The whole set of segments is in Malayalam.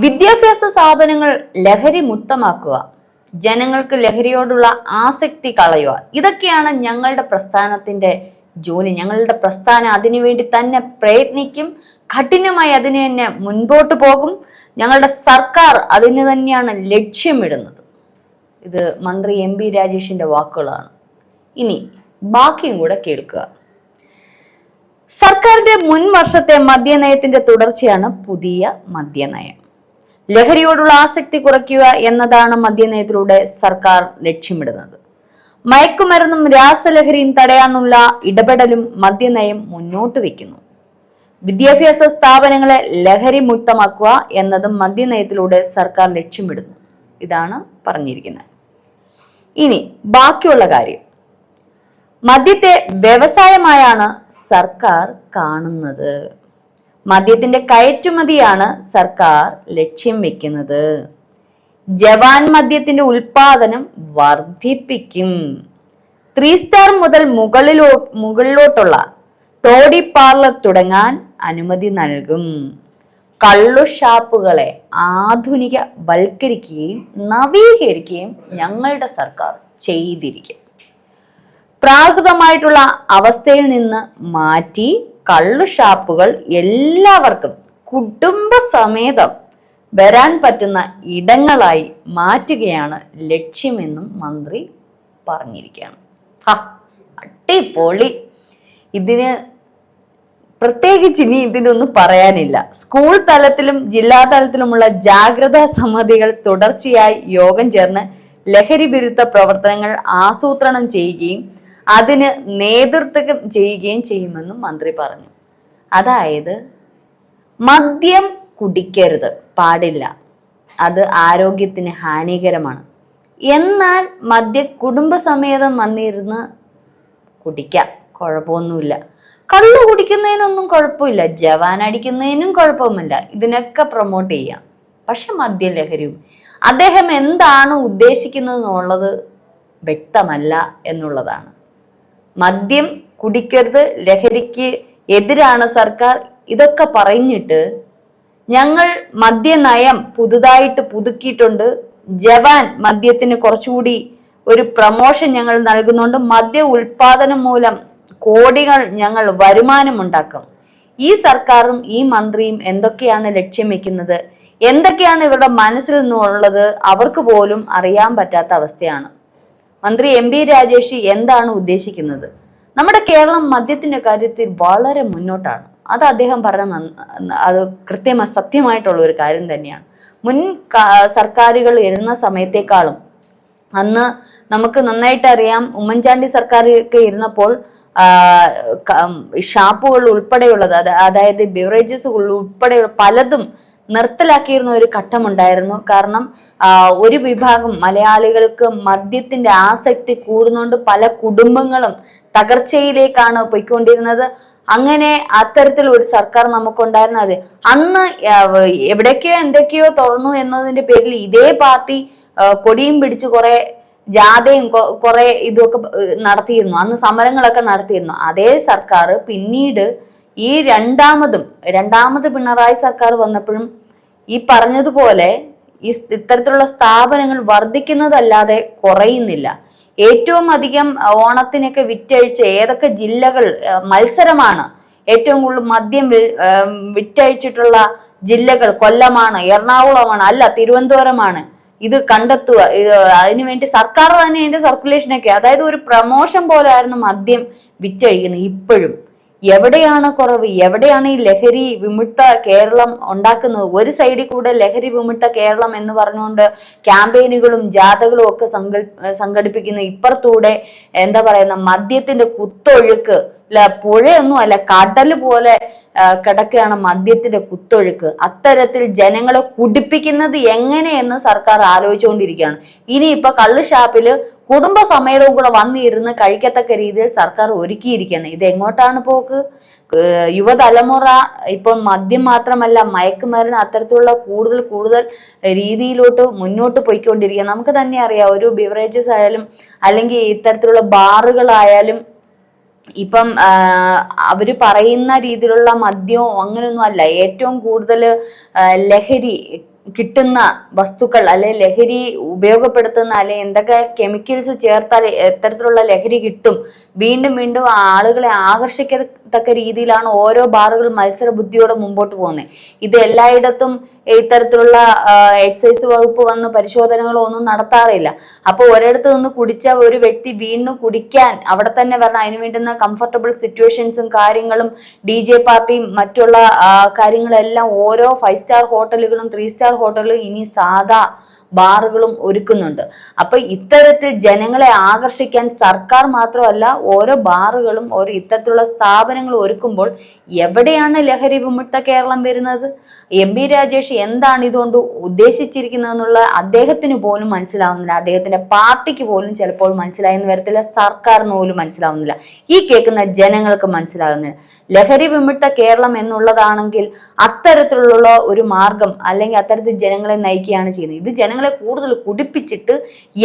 വിദ്യാഭ്യാസ സ്ഥാപനങ്ങൾ ലഹരി മുക്തമാക്കുക, ജനങ്ങൾക്ക് ലഹരിയോടുള്ള ആസക്തി കളയുക, ഇതൊക്കെയാണ് ഞങ്ങളുടെ പ്രസ്ഥാനത്തിന്റെ ജോലി. ഞങ്ങളുടെ പ്രസ്ഥാനം അതിനുവേണ്ടി തന്നെ പ്രയത്നിക്കും, കഠിനമായി അതിന് തന്നെ മുൻപോട്ട് പോകും. ഞങ്ങളുടെ സർക്കാർ അതിന് തന്നെയാണ് ലക്ഷ്യമിടുന്നത്. ഇത് മന്ത്രി MP രാജേഷിന്റെ വാക്കുകളാണ്. ഇനി ബാക്കിയും കൂടെ കേൾക്കുക. സർക്കാരിന്റെ മുൻ വർഷത്തെ മദ്യനയത്തിന്റെ തുടർച്ചയാണ് പുതിയ മദ്യനയം. ലഹരിയോടുള്ള ആസക്തി കുറയ്ക്കുക എന്നതാണ് മദ്യനയത്തിലൂടെ സർക്കാർ ലക്ഷ്യമിടുന്നത്. മയക്കുമരുന്നും രാസലഹരിയും തടയാനുള്ള ഇടപെടലും മദ്യനയം മുന്നോട്ട് വയ്ക്കുന്നു. വിദ്യാഭ്യാസ സ്ഥാപനങ്ങളെ ലഹരി മുക്തമാക്കുക എന്നതും മദ്യനയത്തിലൂടെ സർക്കാർ ലക്ഷ്യമിടുന്നു. ഇതാണ് പറഞ്ഞിരിക്കുന്നത്. ഇനി ബാക്കിയുള്ള കാര്യം, മദ്യത്തെ വ്യവസായമായാണ് സർക്കാർ കാണുന്നത്. മദ്യത്തിന്റെ കയറ്റുമതിയാണ് സർക്കാർ ലക്ഷ്യം വെക്കുന്നത്. ജവാൻ മദ്യത്തിന്റെ ഉൽപാദനം വർദ്ധിപ്പിക്കും. 3 സ്റ്റാർ മുതൽ മുകളിലോട്ടുള്ള ടോഡി പാർലർ തുടങ്ങാൻ അനുമതി നൽകും. കള്ളു ഷാപ്പുകളെ ആധുനികവൽക്കരിക്കുകയും നവീകരിക്കുകയും ഞങ്ങളുടെ സർക്കാർ ചെയ്തിരിക്കും. പ്രാകൃതമായിട്ടുള്ള അവസ്ഥയിൽ നിന്ന് മാറ്റി കള്ളു ഷാപ്പുകൾ എല്ലാവർക്കും കുടുംബസമേതം വരാൻ പറ്റുന്ന ഇടങ്ങളായി മാറ്റുകയാണ് ലക്ഷ്യമെന്നും മന്ത്രി പറഞ്ഞിരിക്കുകയാണ്. അടിപൊളി. ഇതിന് പ്രത്യേകിച്ച് ഇനി ഇതിനൊന്നും പറയാനില്ല. സ്കൂൾ തലത്തിലും ജില്ലാ തലത്തിലുമുള്ള ജാഗ്രതാ സമിതികൾ തുടർച്ചയായി യോഗം ചേർന്ന് ലഹരി വിരുദ്ധ പ്രവർത്തനങ്ങൾ ആസൂത്രണം ചെയ്യുകയും അതിന് നേതൃത്വം ചെയ്യുകയും ചെയ്യുമെന്നും മന്ത്രി പറഞ്ഞു. അതായത് മദ്യം കുടിക്കരുത്, പാടില്ല, അത് ആരോഗ്യത്തിന് ഹാനികരമാണ്. എന്നാൽ കുടുംബസമേതം വന്നിരുന്ന് കുടിക്കാം, കുഴപ്പമൊന്നുമില്ല. കള്ളു കുടിക്കുന്നതിനൊന്നും കുഴപ്പമില്ല, ജവാൻ അടിക്കുന്നതിനും കുഴപ്പമില്ല, ഇതിനൊക്കെ പ്രൊമോട്ട് ചെയ്യാം. പക്ഷെ മദ്യലഹരിയും അദ്ദേഹം എന്താണ് ഉദ്ദേശിക്കുന്നത് എന്നുള്ളത് വ്യക്തമല്ല എന്നുള്ളതാണ്. മദ്യം കുടിക്കരുത്, ലഹരിക്ക് എതിരാണ് സർക്കാർ, ഇതൊക്കെ പറഞ്ഞിട്ട് ഞങ്ങൾ മദ്യനയം പുതുതായിട്ട് പുതുക്കിയിട്ടുണ്ട്, ജവാൻ മദ്യത്തിന് കുറച്ചുകൂടി ഒരു പ്രമോഷൻ ഞങ്ങൾ നൽകുന്നുണ്ട്, മദ്യ ഉൽപാദനം മൂലം കോടികൾ ഞങ്ങൾ വരുമാനമുണ്ടാക്കും. ഈ സർക്കാരും ഈ മന്ത്രിയും എന്തൊക്കെയാണ് ലക്ഷ്യം വെക്കുന്നത്, എന്തൊക്കെയാണ് ഇവരുടെ മനസ്സിൽ നിന്നുള്ളത് അവർക്ക് പോലും അറിയാൻ പറ്റാത്ത അവസ്ഥയാണ്. മന്ത്രി MP രാജേഷ് എന്താണ് ഉദ്ദേശിക്കുന്നത്? നമ്മുടെ കേരളം മദ്യത്തിന്റെ കാര്യത്തിൽ വളരെ മുന്നോട്ടാണ്. അത് അദ്ദേഹം പറഞ്ഞ അത് സത്യമായിട്ടുള്ള ഒരു കാര്യം തന്നെയാണ്. മുൻ സർക്കാരുകൾ ഇരുന്ന സമയത്തേക്കാളും അന്ന് നമുക്ക് നന്നായിട്ട് അറിയാം, ഉമ്മൻചാണ്ടി സർക്കാരൊക്കെ ഇരുന്നപ്പോൾ ഷാപ്പുകൾ ഉൾപ്പെടെയുള്ളത്, അതായത് ബിവറേജസ് ഉൾപ്പെടെയുള്ള പലതും നിർത്തലാക്കിയിരുന്ന ഒരു ഘട്ടമുണ്ടായിരുന്നു. കാരണം ഒരു വിഭാഗം മലയാളികൾക്ക് മദ്യത്തിന്റെ ആസക്തി കൂടുന്നതുകൊണ്ട് പല കുടുംബങ്ങളും തകർച്ചയിലേക്കാണ് പോയിക്കൊണ്ടിരുന്നത്. അങ്ങനെ അത്തരത്തിൽ ഒരു സർക്കാർ നമുക്കുണ്ടായിരുന്നത്. അന്ന് എവിടേക്കോ എന്തൊക്കെയോ തുറന്നു എന്നതിന്റെ പേരിൽ ഇതേ പാർട്ടി കൊടിയും പിടിച്ച് കുറെ ജാഥയും കുറെ ഇതൊക്കെ നടത്തിയിരുന്നു, അന്ന് സമരങ്ങളൊക്കെ നടത്തിയിരുന്നു. അതേ സർക്കാർ പിന്നീട് ഈ രണ്ടാമത് പിണറായി സർക്കാർ വന്നപ്പോഴും ഈ പറഞ്ഞതുപോലെ ഇത്തരത്തിലുള്ള സ്ഥാപനങ്ങൾ വർദ്ധിക്കുന്നതല്ലാതെ കുറയുന്നില്ല. ഏറ്റവും അധികം ഓണത്തിനൊക്കെ വിറ്റഴിച്ച് ഏതൊക്കെ ജില്ലകൾ മത്സരമാണ്, ഏറ്റവും കൂടുതൽ മദ്യം വിറ്റഴിച്ചിട്ടുള്ള ജില്ലകൾ കൊല്ലമാണ്, എറണാകുളമാണ്, അല്ല തിരുവനന്തപുരമാണ്. ഇത് കണ്ടെത്തുക, അതിനുവേണ്ടി സർക്കാർ തന്നെ അതിന്റെ സർക്കുലേഷനൊക്കെ, അതായത് ഒരു പ്രമോഷൻ പോലെ ആയിരുന്നു മദ്യം വിറ്റഴിക്കുന്നത്. ഇപ്പോഴും എവിടെയാണ് കുറവ്, എവിടെയാണ് ഈ ലഹരി വിമുക്ത കേരളം ഉണ്ടാക്കുന്നത്? ഒരു സൈഡിൽ കൂടെ ലഹരി വിമുക്ത കേരളം എന്ന് പറഞ്ഞുകൊണ്ട് ക്യാമ്പയിനുകളും ജാഥകളും ഒക്കെ സംഘടിപ്പിക്കുന്ന, ഇപ്പുറത്തൂടെ എന്താ പറയുന്ന മദ്യത്തിന്റെ കുത്തൊഴുക്ക്, പുഴയൊന്നും അല്ല കടൽ പോലെ കിടക്കുകയാണ് മദ്യത്തിന്റെ കുത്തൊഴുക്ക്. അത്തരത്തിൽ ജനങ്ങളെ കുടിപ്പിക്കുന്നത് എങ്ങനെയെന്ന് സർക്കാർ ആലോചിച്ചുകൊണ്ടിരിക്കുകയാണ്. ഇനിയിപ്പൊ കള്ള് ഷാപ്പില് കുടുംബസമേതവും കൂടെ വന്നിരുന്ന് കഴിക്കത്തക്ക രീതിയിൽ സർക്കാർ ഒരുക്കിയിരിക്കുകയാണ്. ഇത് എങ്ങോട്ടാണ് പോക്ക്? യുവതലമുറ ഇപ്പോൾ മദ്യം മാത്രമല്ല മയക്കുമരുന്ന് അത്തരത്തിലുള്ള കൂടുതൽ രീതിയിലോട്ട് മുന്നോട്ട് പോയിക്കൊണ്ടിരിക്കുക. നമുക്ക് തന്നെ അറിയാം, ഒരു ബിവറേജസ് ആയാലും അല്ലെങ്കിൽ ഇത്തരത്തിലുള്ള ബാറുകളായാലും ഇപ്പം അവര് പറയുന്ന രീതിയിലുള്ള മദ്യവും അങ്ങനെയൊന്നും അല്ല. ഏറ്റവും കൂടുതൽ ലഹരി കിട്ടുന്ന വസ്തുക്കൾ അല്ലെ ലഹരി ഉപയോഗപ്പെടുത്തുന്ന അല്ലെ എന്തൊക്കെ കെമിക്കൽസ് ചേർത്താൽ എത്തരത്തിലുള്ള ലഹരി കിട്ടും, വീണ്ടും വീണ്ടും ആളുകളെ ആകർഷിക്കത്തക്ക രീതിയിലാണ് ഓരോ ബാറുകളും മത്സര ബുദ്ധിയോടെ മുമ്പോട്ട് പോകുന്നത്. ഇത് എല്ലായിടത്തും ഇത്തരത്തിലുള്ള എക്സൈസ് വകുപ്പ് വന്ന് പരിശോധനകളോ ഒന്നും നടത്താറില്ല. അപ്പൊ ഒരിടത്ത് നിന്ന് കുടിച്ച ഒരു വ്യക്തി വീണ്ടും കുടിക്കാൻ അവിടെ തന്നെ വരണം. അതിന് വേണ്ടുന്ന കംഫർട്ടബിൾ സിറ്റുവേഷൻസും കാര്യങ്ങളും DJ പാർട്ടിയും മറ്റുള്ള കാര്യങ്ങളെല്ലാം ഓരോ 5 സ്റ്റാർ ഹോട്ടലുകളും 3 സ്റ്റാർ ഹോട്ടലുകളും ഇനി സാധാ ബാറുകളും ഒരുക്കുന്നുണ്ട്. അപ്പൊ ഇത്തരത്തിൽ ജനങ്ങളെ ആകർഷിക്കാൻ സർക്കാർ മാത്രമല്ല ഓരോ ബാറുകളും ഓരോ ഇത്തരത്തിലുള്ള സ്ഥാപനങ്ങൾ ഒരുക്കുമ്പോൾ എവിടെയാണ് ലഹരി വിമുക്ത കേരളം വരുന്നത്? MP രാജേഷ് എന്താണ് ഇതുകൊണ്ട് ഉദ്ദേശിച്ചിരിക്കുന്നതെന്നുള്ള അദ്ദേഹത്തിന് പോലും മനസ്സിലാവുന്നില്ല, അദ്ദേഹത്തിന്റെ പാർട്ടിക്ക് പോലും ചിലപ്പോൾ മനസ്സിലായെന്ന് വരത്തില്ല, സർക്കാരിന് പോലും മനസ്സിലാവുന്നില്ല, ഈ കേൾക്കുന്ന ജനങ്ങൾക്ക് മനസ്സിലാകുന്നില്ല. ലഹരി വിമുക്ത കേരളം എന്നുള്ളതാണെങ്കിൽ അത്തരത്തിലുള്ള ഒരു മാർഗം അല്ലെങ്കിൽ അത്തരത്തിൽ ജനങ്ങളെ നയിക്കുകയാണ് ചെയ്യുന്നത്. ഇത് ജനങ്ങളെ കൂടുതൽ കുടിപ്പിച്ചിട്ട്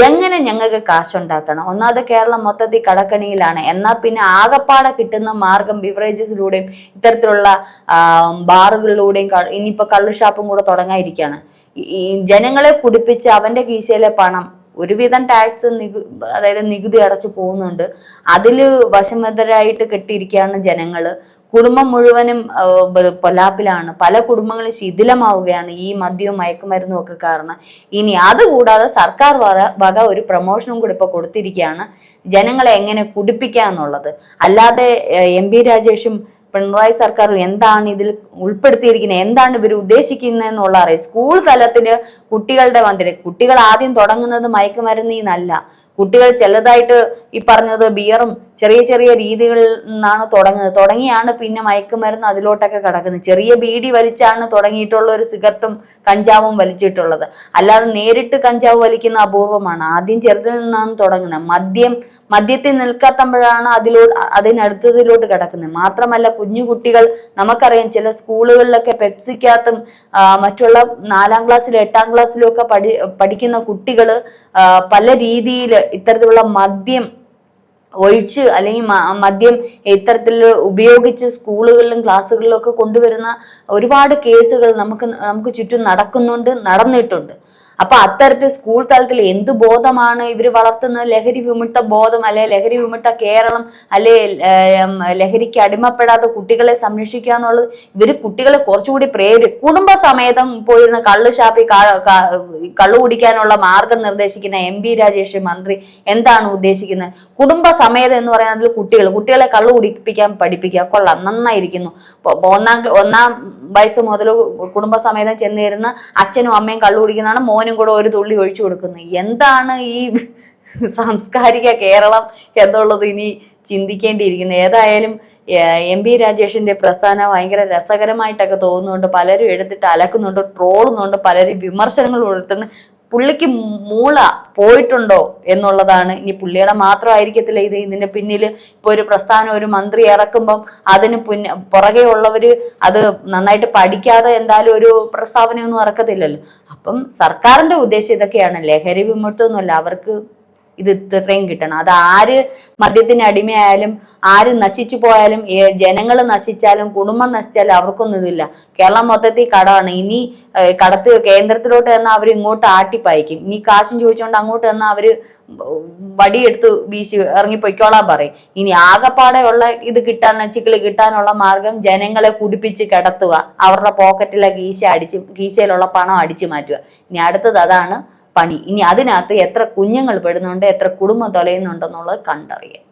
എങ്ങനെ ഞങ്ങൾക്ക് കാശുണ്ടാക്കണം? ഒന്നാമത് കേരളം മൊത്തത്തിൽ കടക്കണിയിലാണ്. എന്നാൽ പിന്നെ ആകപ്പാടെ കിട്ടുന്ന മാർഗം ബിവറേജസിലൂടെയും ഇത്തരത്തിലുള്ള ബാറുകളിലൂടെയും ഇനിയിപ്പോ കള്ളുഷാപ്പും കൂടെ തുടങ്ങാതിരിക്കുകയാണ്. ഈ ജനങ്ങളെ കുടിപ്പിച്ച് അവന്റെ കീശയിലെ പണം ഒരുവിധം ടാക്സ് അതായത് നികുതി അടച്ചു പോകുന്നുണ്ട്. അതില് വശംവദരായിട്ട് കെട്ടിയിരിക്കുകയാണ് ജനങ്ങള്. കുടുംബം മുഴുവനും പൊല്ലാപ്പിലാണ്. പല കുടുംബങ്ങളും ശിഥിലമാവുകയാണ് ഈ മദ്യവും മയക്കുമരുന്നും ഒക്കെ കാരണം. ഇനി അതുകൂടാതെ സർക്കാർ വക ഒരു പ്രൊമോഷനും കൂടി ഇപ്പൊ കൊടുത്തിരിക്കുകയാണ് ജനങ്ങളെ എങ്ങനെ കുടിപ്പിക്കാന്നുള്ളത്. അല്ലാതെ MP രാജേഷും പിണറായി സർക്കാർ എന്താണ് ഇതിൽ ഉൾപ്പെടുത്തിയിരിക്കുന്നത്, എന്താണ് ഇവർ ഉദ്ദേശിക്കുന്നത് എന്നുള്ള അറിയാം. സ്കൂൾ തലത്തില് കുട്ടികളുടെ മന്ദിരം, കുട്ടികൾ ആദ്യം തുടങ്ങുന്നത് മയക്കുമരുന്നീന്നല്ല. കുട്ടികൾ ചിലതായിട്ട് ഈ പറഞ്ഞത് ബിയറും ചെറിയ ചെറിയ രീതികളിൽ നിന്നാണ് തുടങ്ങിയാണ് പിന്നെ മയക്കുമരുന്ന് അതിലോട്ടൊക്കെ കിടക്കുന്നത്. ചെറിയ ബീഡി വലിച്ചാണ് തുടങ്ങിയിട്ടുള്ള ഒരു സിഗരറ്റും കഞ്ചാവും വലിച്ചിട്ടുള്ളത്. അല്ലാതെ നേരിട്ട് കഞ്ചാവ് വലിക്കുന്ന അപൂർവമാണ്. ആദ്യം ചെറുതിൽ നിന്നാണ് തുടങ്ങുന്നത്. മദ്യത്തിൽ നിൽക്കാത്തപ്പോഴാണ് അതിനടുത്തതിലോട്ട് കിടക്കുന്നത്. മാത്രമല്ല കുഞ്ഞുകുട്ടികൾ, നമുക്കറിയാം ചില സ്കൂളുകളിലൊക്കെ പെപ്സിക്കകത്തും മറ്റുള്ള 4ാം ക്ലാസ്സിലും 8ാം ക്ലാസ്സിലും ഒക്കെ പഠിക്കുന്ന കുട്ടികള് പല രീതിയിൽ ഇത്തരത്തിലുള്ള മദ്യം ഒഴിച്ച് അല്ലെങ്കിൽ മദ്യം ഇത്തരത്തിൽ ഉപയോഗിച്ച് സ്കൂളുകളിലും ക്ലാസ്സുകളിലും ഒക്കെ കൊണ്ടുവരുന്ന ഒരുപാട് കേസുകൾ നമുക്ക് ചുറ്റും നടന്നിട്ടുണ്ട്. അപ്പൊ അത്തരത്തിൽ സ്കൂൾ തലത്തിൽ എന്ത് ബോധമാണ് ഇവർ വളർത്തുന്നത്? ലഹരി വിമുക്ത ബോധം, അല്ലെ ലഹരി വിമുക്ത കേരളം, അല്ലെ ലഹരിക്ക് അടിമപ്പെടാത്ത കുട്ടികളെ സംരക്ഷിക്കുക എന്നുള്ളത്. ഇവര് കുട്ടികളെ കുറച്ചുകൂടി കുടുംബസമേതം പോയിരുന്ന കള്ളു ഷാപ്പി കള്ളു കുടിക്കാനുള്ള മാർഗം നിർദ്ദേശിക്കുന്ന MP രാജേഷ് മന്ത്രി എന്താണ് ഉദ്ദേശിക്കുന്നത്? കുടുംബസമേതം എന്ന് പറയുന്നതിൽ കുട്ടികളെ കള്ളു കുടിപ്പിക്കാൻ പഠിപ്പിക്കുക. കൊള്ളാം, നന്നായിരിക്കുന്നു. ഒന്നാം വയസ്സ് മുതൽ കുടുംബസമേതം ചെന്നിരുന്ന അച്ഛനും അമ്മയും കള്ളു കുടിക്കുന്നതാണ്, മോനും കൂടെ ഒരു തുള്ളി ഒഴിച്ചു കൊടുക്കുന്നത്. എന്താണ് ഈ സാംസ്കാരിക കേരളം എന്നുള്ളത് ഇനി ചിന്തിക്കേണ്ടിയിരിക്കുന്നത്. ഏതായാലും MP രാജേഷിന്റെ പ്രസ്ഥാനം ഭയങ്കര രസകരമായിട്ടൊക്കെ തോന്നുന്നുണ്ട്. പലരും എടുത്തിട്ട് അലക്കുന്നുണ്ട്, ട്രോളുന്നുണ്ട്, പലരും വിമർശനങ്ങൾ ഉയർത്തുന്നു. പുള്ളിക്ക് മൂള പോയിട്ടുണ്ടോ എന്നുള്ളതാണ്. ഇനി പുള്ളിയുടെ മാത്രമായിരിക്കത്തില്ല ഇതിന്റെ പിന്നിൽ. ഇപ്പൊ ഒരു പ്രസ്ഥാനം ഒരു മന്ത്രി ഇറക്കുമ്പം അതിന് പുറകെ ഉള്ളവര് അത് നന്നായിട്ട് പഠിക്കാതെ എന്തായാലും ഒരു പ്രസ്താവനയൊന്നും ഇറക്കത്തില്ലല്ലോ. അപ്പം സർക്കാരിന്റെ ഉദ്ദേശം ഇതൊക്കെയാണ്. ലഹരി വിമുക്തമൊന്നുമല്ല, അവർക്ക് ഇത് ഇത്രയും കിട്ടണം. അത് ആര് മദ്യത്തിന് അടിമയായാലും ആര് നശിച്ചു പോയാലും ജനങ്ങൾ നശിച്ചാലും കുടുംബം നശിച്ചാലും അവർക്കൊന്നും ഇതില്ല. കേരളം മൊത്തത്തിൽ കടമാണ്. ഇനി കേന്ദ്രത്തിലോട്ട് ചെന്നാൽ അവർ ഇങ്ങോട്ട് ആട്ടിപ്പായിക്കും. ഇനി കാശും ചോദിച്ചുകൊണ്ട് അങ്ങോട്ട് ചെന്നാൽ അവര് വടിയെടുത്ത് വീശി ഇറങ്ങിപ്പൊയ്ക്കോളാൻ പറയും. ഇനി ആകപ്പാടെ ഉള്ള ഇത് ചിക്കിളി കിട്ടാനുള്ള മാർഗം ജനങ്ങളെ കുടിപ്പിച്ച് കിടത്തുക, അവരുടെ പോക്കറ്റിലെ കീശയിലുള്ള പണം അടിച്ചു മാറ്റുക. ഇനി അടുത്തത് അതാണ് പണി. ഇനി അതിനകത്ത് എത്ര കുഞ്ഞുങ്ങൾ പെടുന്നുണ്ട്, എത്ര കുടുംബം തൊലയുന്നുണ്ടെന്നുള്ളത് കണ്ടറിയാം.